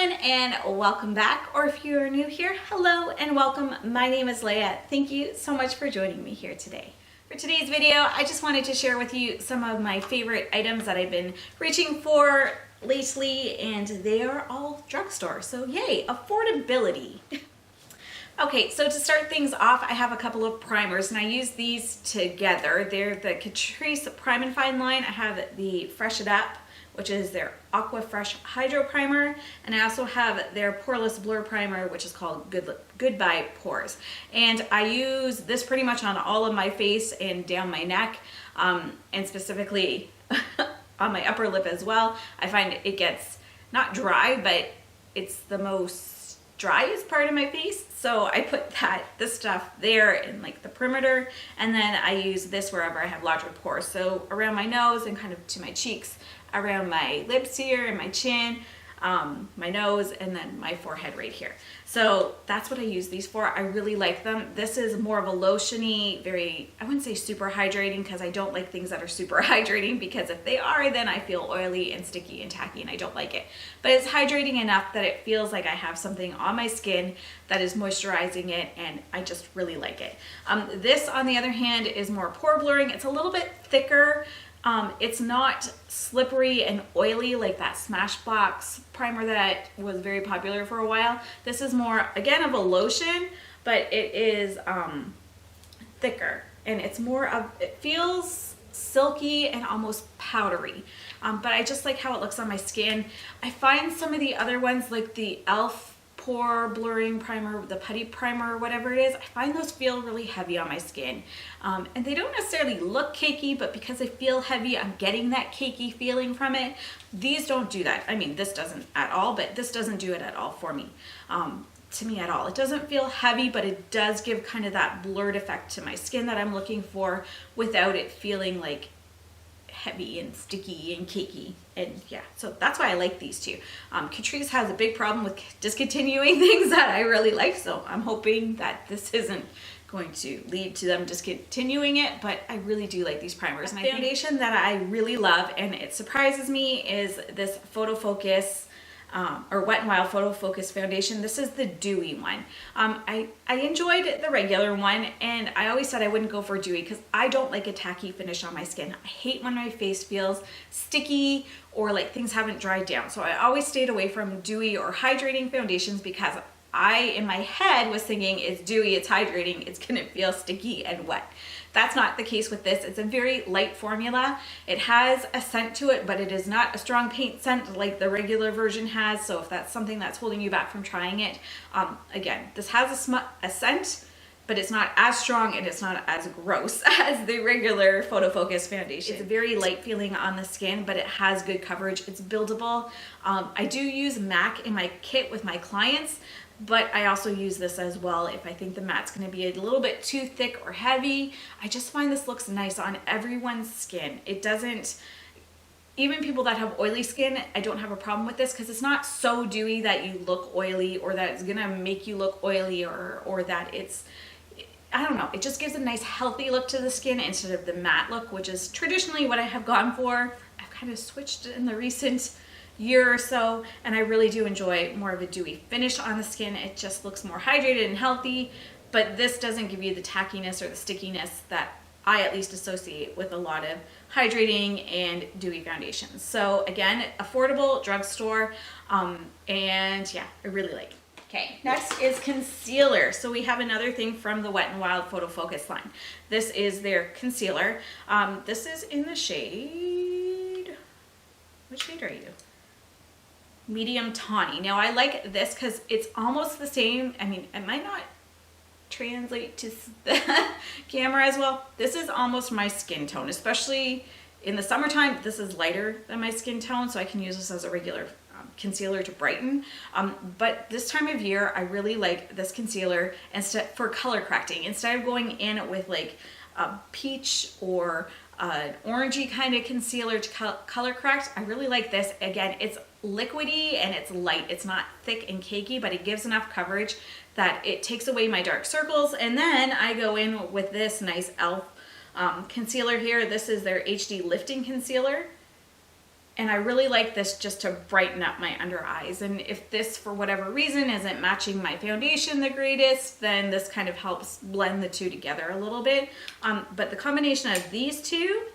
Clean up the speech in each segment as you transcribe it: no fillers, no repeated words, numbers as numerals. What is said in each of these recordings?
everyone and welcome back, or if you're new here, hello and welcome. My name is Leah. Thank you so much for joining me here today. For today's video, I just wanted to share with you some of my favorite items that I've been reaching for lately, and they are all drugstore, so yay, affordability. Okay, so to start things off, I have a couple of primers and I use these together. They're the Catrice Prime and Fine line. I have the Fresh It Up, which is their Aqua Fresh Hydro Primer, and I also have their Poreless Blur Primer, which is called Goodbye Pores. And I use this pretty much on all of my face and down my neck, and specifically on my upper lip as well. I find it gets not dry, but it's the most driest part of my face, so I put this stuff there in like the perimeter, and then I use this wherever I have larger pores, so around my nose and kind of to my cheeks, around my lips here and my chin, my nose, and then my forehead right here. So that's what I use these for. I really like them. This is more of a lotiony, very, I wouldn't say super hydrating, because I don't like things that are super hydrating, because if they are, then I feel oily and sticky and tacky and I don't like it. But it's hydrating enough that it feels like I have something on my skin that is moisturizing it, and I just really like it. This, on the other hand, is more pore blurring. It's a little bit thicker. It's not slippery and oily like that Smashbox primer that was very popular for a while. This is more, again, of a lotion, but it is thicker, and it's more of, it feels silky and almost powdery. But I just like how it looks on my skin. I find some of the other ones, like the e.l.f. pore blurring primer, the putty primer, or whatever it is, I find those feel really heavy on my skin. And they don't necessarily look cakey, but because they feel heavy, I'm getting that cakey feeling from it. These don't do that. I mean, this doesn't at all, but this doesn't do it at all for me. To me at all. It doesn't feel heavy, but it does give kind of that blurred effect to my skin that I'm looking for without it feeling like heavy and sticky and cakey. And yeah, so that's why I like these two. Catrice has a big problem with discontinuing things that I really like, so I'm hoping that this isn't going to lead to them discontinuing it, but I really do like these primers. And a foundation that I really love, and it surprises me, is this PhotoFocus or Wet n Wild PhotoFocus foundation. This is the Dewy one. I enjoyed the regular one, and I always said I wouldn't go for Dewy because I don't like a tacky finish on my skin. I hate when my face feels sticky or like things haven't dried down. So I always stayed away from dewy or hydrating foundations because I, in my head, was thinking it's dewy, it's hydrating, it's gonna feel sticky and wet. That's not the case with this. It's a very light formula. It has a scent to it, but it is not a strong paint scent like the regular version has. So if that's something that's holding you back from trying it, again, this has a scent, but it's not as strong and it's not as gross as the regular PhotoFocus foundation. It's a very light feeling on the skin, but it has good coverage. It's buildable. I do use MAC in my kit with my clients, but I also use this as well if I think the matte's going to be a little bit too thick or heavy. I just find this looks nice on everyone's skin. It doesn't, even people that have oily skin, I don't have a problem with this because it's not so dewy that you look oily, or that it's going to make you look oily, or that it's, I don't know, it just gives a nice healthy look to the skin instead of the matte look, which is traditionally what I have gone for. I've kind of switched in the recent year or so, and I really do enjoy more of a dewy finish on the skin. It just looks more hydrated and healthy, but this doesn't give you the tackiness or the stickiness that I at least associate with a lot of hydrating and dewy foundations. So again, affordable, drugstore, and yeah, I really like it. Okay, next is concealer. So we have another thing from the Wet n Wild PhotoFocus line. This is their concealer. This is in the shade, what shade are you? Medium tawny. Now I like this because it's almost the same. I mean, it might not translate to the camera as well. This is almost my skin tone, especially in the summertime. This is lighter than my skin tone, so I can use this as a regular concealer to brighten. But this time of year, I really like this concealer for color correcting. Instead of going in with like a peach or an orangey kind of concealer to color correct, I really like this. Again, it's liquidy and it's light. It's not thick and cakey, but it gives enough coverage that it takes away my dark circles. And then I go in with this nice e.l.f. Concealer here. This is their HD Lifting Concealer. And I really like this just to brighten up my under eyes. And if this, for whatever reason, isn't matching my foundation the greatest, then this kind of helps blend the two together a little bit. But the combination of these two,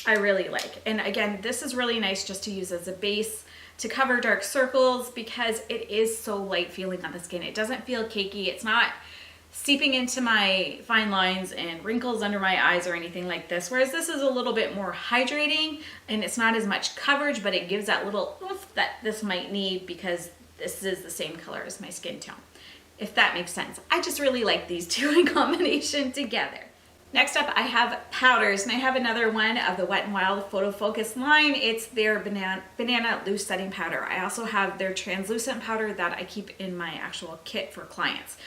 I really like. And again, this is really nice just to use as a base to cover dark circles because it is so light feeling on the skin. It doesn't feel cakey. It's not seeping into my fine lines and wrinkles under my eyes or anything like this. Whereas this is a little bit more hydrating and it's not as much coverage, but it gives that little oomph that this might need because this is the same color as my skin tone. If that makes sense. I just really like these two in combination together. Next up, I have powders, and I have another one of the Wet n Wild PhotoFocus line. It's their banana loose setting powder. I also have their translucent powder that I keep in my actual kit for clients.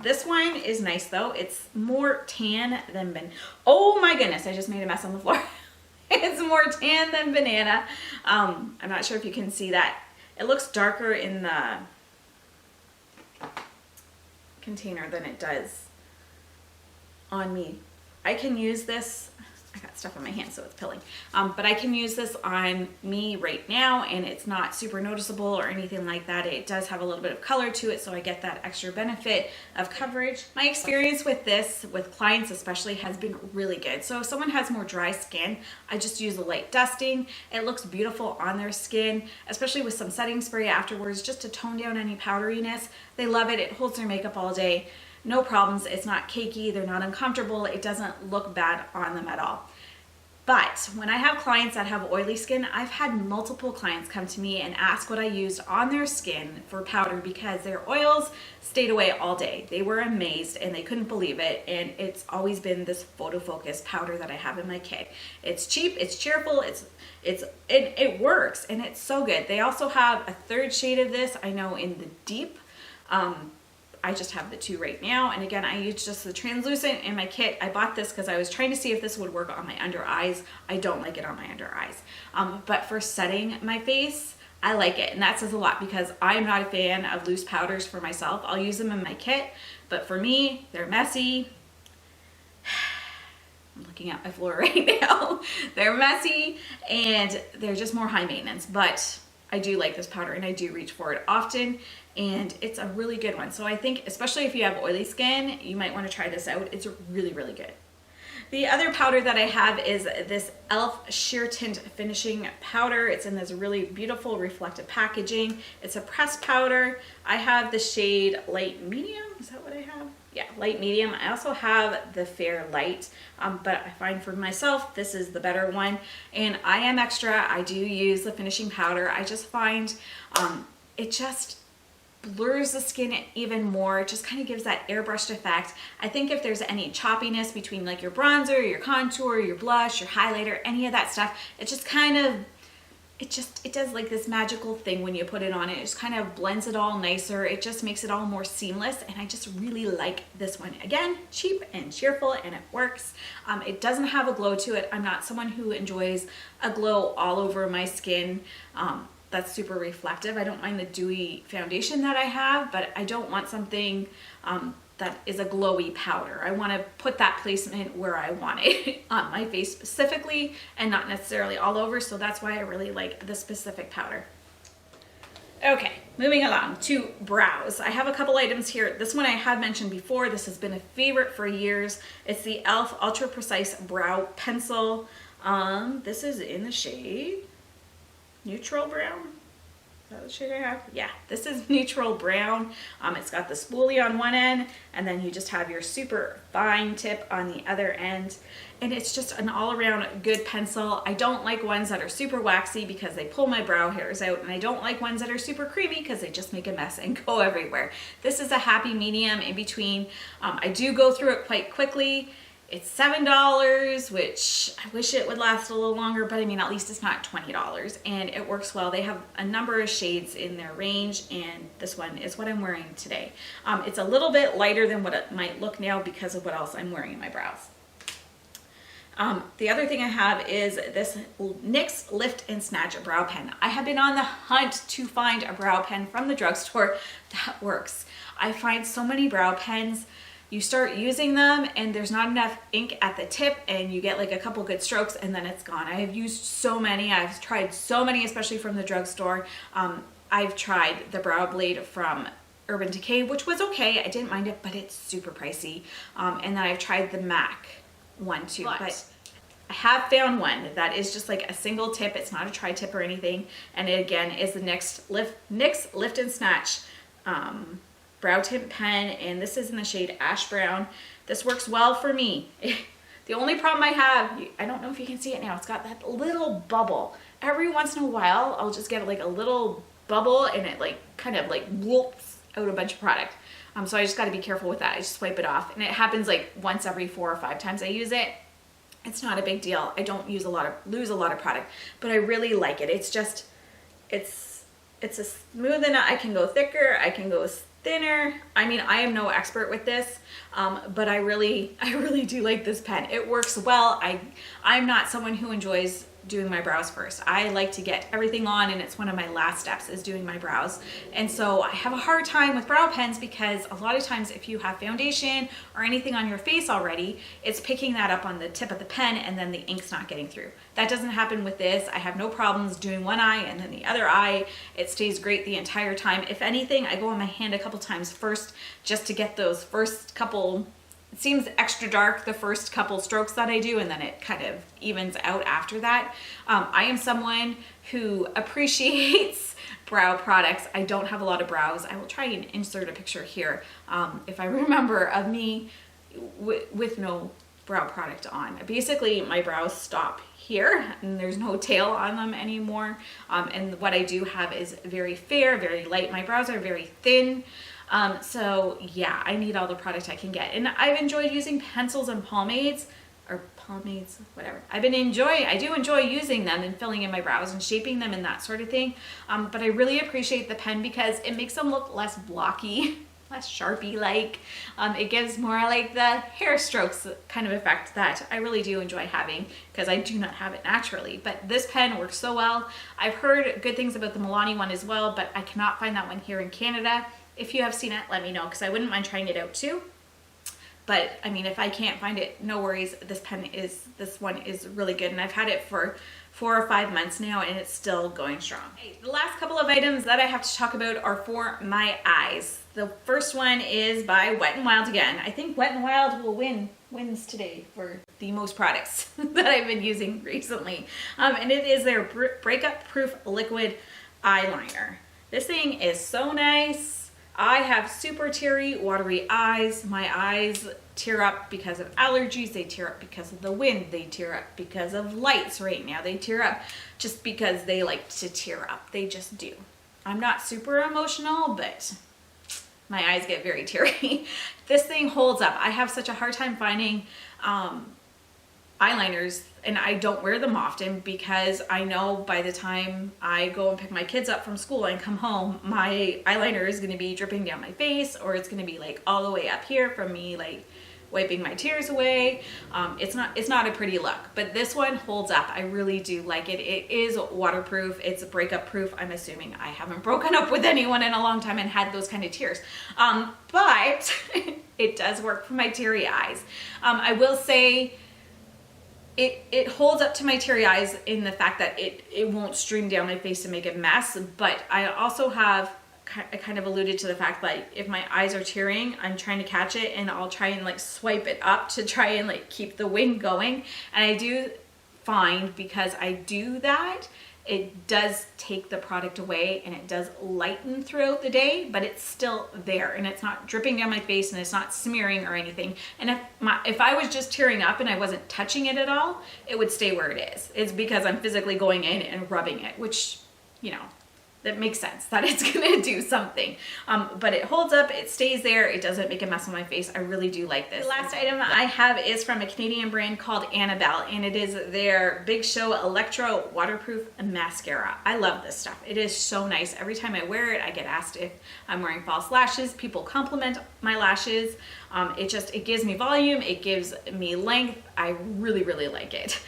This one is nice though. It's more tan than oh my goodness, I just made a mess on the floor. It's more tan than banana. I'm not sure if you can see that. It looks darker in the container than it does on me. I can use this, I got stuff on my hand so it's pilling, but I can use this on me right now and it's not super noticeable or anything like that. It does have a little bit of color to it, so I get that extra benefit of coverage. My experience with this, with clients especially, has been really good. So if someone has more dry skin, I just use a light dusting. It looks beautiful on their skin, especially with some setting spray afterwards, just to tone down any powderiness. They love it. It holds their makeup all day. No problems. It's not cakey. They're not uncomfortable. It doesn't look bad on them at all. But when I have clients that have oily skin, I've had multiple clients come to me and ask what I used on their skin for powder because their oils stayed away all day. They were amazed and they couldn't believe it. And it's always been this PhotoFocus powder that I have in my kit. It's cheap, it's cheerful, it works, and it's so good. They also have a third shade of this, I know, in the deep. I just have the two right now. And again, I use just the translucent in my kit. I bought this because I was trying to see if this would work on my under eyes. I don't like it on my under eyes. But for setting my face, I like it. And that says a lot because I'm not a fan of loose powders for myself. I'll use them in my kit, but for me, they're messy. I'm looking at my floor right now. They're messy and they're just more high maintenance, but I do like this powder and I do reach for it often, and it's a really good one. So I think especially if you have oily skin, you might want to try this out. It's really, really good. The other powder that I have is this e.l.f. Sheer Tint Finishing Powder. It's in this really beautiful reflective packaging. It's a pressed powder. I have the shade Light Medium. Is that what I have? Yeah, Light Medium. I also have the Fair Light, but I find for myself this is the better one. And I am extra. I do use the finishing powder. I just find it just blurs the skin even more. It just kind of gives that airbrushed effect. I think if there's any choppiness between like your bronzer, your contour, your blush, your highlighter, any of that stuff, it just kind of, it does like this magical thing when you put it on. It just kind of blends it all nicer. It just makes it all more seamless, and I just really like this one. Again, cheap and cheerful, and it works. It doesn't have a glow to it. I'm not someone who enjoys a glow all over my skin. That's super reflective. I don't mind the dewy foundation that I have, but I don't want something that is a glowy powder. I want to put that placement where I want it on my face specifically and not necessarily all over, so that's why I really like this specific powder. Okay, moving along to brows. I have a couple items here. This one I have mentioned before. This has been a favorite for years. It's the e.l.f. Ultra Precise Brow Pencil. This is in the shade Neutral Brown. Is that the shade I have? Yeah, this is Neutral Brown. It's got the spoolie on one end, and then you just have your super fine tip on the other end. And it's just an all-around good pencil. I don't like ones that are super waxy because they pull my brow hairs out, and I don't like ones that are super creamy because they just make a mess and go everywhere. This is a happy medium in between. I do go through it quite quickly. It's $7, which I wish it would last a little longer, but I mean, at least it's not $20, and it works well. They have a number of shades in their range, and this one is what I'm wearing today. It's a little bit lighter than what it might look now because of what else I'm wearing in my brows. The other thing I have is this NYX Lift and Snatch brow pen. I have been on the hunt to find a brow pen from the drugstore that works. I find so many brow pens you start using them and there's not enough ink at the tip and you get like a couple good strokes and then it's gone. I have used so many. I've tried so many, especially from the drugstore. I've tried the brow blade from Urban Decay, which was okay. I didn't mind it, but it's super pricey. And then I've tried the MAC one too. But I have found one that is just like a single tip. It's not a tri-tip or anything. And it again is the NYX Lift and Snatch brow tint pen, and this is in the shade Ash Brown. This works well for me. The only problem I have, I don't know if you can see it now, it's got that little bubble. Every once in a while, I'll just get like a little bubble and it like kind of like whoops out a bunch of product. So I just got to be careful with that. I just wipe it off, and it happens like once every 4 or 5 times I use it. It's not a big deal. I don't lose a lot of product, but I really like it. It's just, it's a smooth enough. I can go thicker, I can go thinner. I mean, I am no expert with this, but I really do like this pen. It works well. I'm not someone who enjoys doing my brows first. I like to get everything on, and it's one of my last steps is doing my brows. And so I have a hard time with brow pens because a lot of times if you have foundation or anything on your face already, it's picking that up on the tip of the pen and then the ink's not getting through. That doesn't happen with this. I have no problems doing one eye and then the other eye. It stays great the entire time. If anything, I go on my hand a couple times first just to get those first couple. It seems extra dark the first couple strokes that I do, and then it kind of evens out after that. I am someone who appreciates brow products. I don't have a lot of brows. I will try and insert a picture here if I remember of me with no brow product on. Basically, my brows stop here and there's no tail on them anymore. And what I do have is very fair, very light. My brows are very thin. So yeah, I need all the product I can get. And I've enjoyed using pencils and pomades, or pomades, whatever. I do enjoy using them and filling in my brows and shaping them and that sort of thing. But I really appreciate the pen because it makes them look less blocky, less Sharpie-like. It gives more like the hair strokes kind of effect that I really do enjoy having because I do not have it naturally. But this pen works so well. I've heard good things about the Milani one as well, but I cannot find that one here in Canada. If you have seen it, let me know because I wouldn't mind trying it out too. But I mean, if I can't find it, no worries. This one is really good, and I've had it for 4 or 5 months now, and it's still going strong. Okay, the last couple of items that I have to talk about are for my eyes. The first one is by Wet n Wild again. I think Wet n Wild will wins today for the most products that I've been using recently, and it is their breakup proof liquid eyeliner. This thing is so nice. I have super teary, watery eyes. My eyes tear up because of allergies. They tear up because of the wind. They tear up because of lights right now. They tear up just because they like to tear up. They just do. I'm not super emotional, but my eyes get very teary. This thing holds up. I have such a hard time finding eyeliners, and I don't wear them often because I know by the time I go and pick my kids up from school and come home, my eyeliner is going to be dripping down my face, or it's going to be like all the way up here from me like wiping my tears away. It's not a pretty look, but this one holds up. I really do like it. It is waterproof. It's breakup proof. I'm assuming I haven't broken up with anyone in a long time and had those kind of tears. But it does work for my teary eyes. I will say it holds up to my teary eyes in the fact that it won't stream down my face and make a mess, but I also have kind of alluded to the fact that if my eyes are tearing, I'm trying to catch it and I'll try and like swipe it up to try and like keep the wind going. And I do find because I do that, it does take the product away and it does lighten throughout the day, but it's still there and it's not dripping down my face and it's not smearing or anything. And if I was just tearing up and I wasn't touching it at all, it would stay where it is. It's because I'm physically going in and rubbing it, which, you know, that makes sense that it's gonna do something. But it holds up, it stays there, it doesn't make a mess on my face. I really do like this. The last item I have is from a Canadian brand called Annabelle, and it is their Big Show Electro Waterproof Mascara. I love this stuff. It is so nice. Every time I wear it, I get asked if I'm wearing false lashes. People compliment my lashes. It gives me volume, it gives me length. I really, really like it.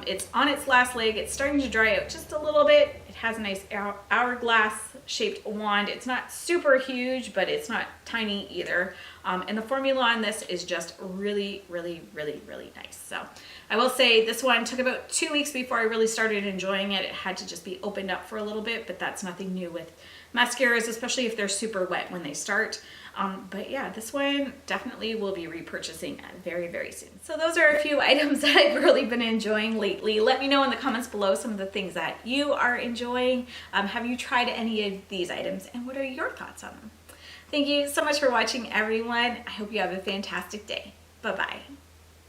It's on its last leg. It's starting to dry out just a little bit. It has a nice hourglass shaped wand. It's not super huge, but it's not tiny either. And the formula on this is just really, really, really, really nice. So I will say this one took about 2 weeks before I really started enjoying it. It had to just be opened up for a little bit, but that's nothing new with mascaras, especially if they're super wet when they start. But yeah, this one definitely will be repurchasing very, very soon. So those are a few items that I've really been enjoying lately. Let me know in the comments below some of the things that you are enjoying. Have you tried any of these items, and what are your thoughts on them? Thank you so much for watching, everyone. I hope you have a fantastic day. Bye-bye.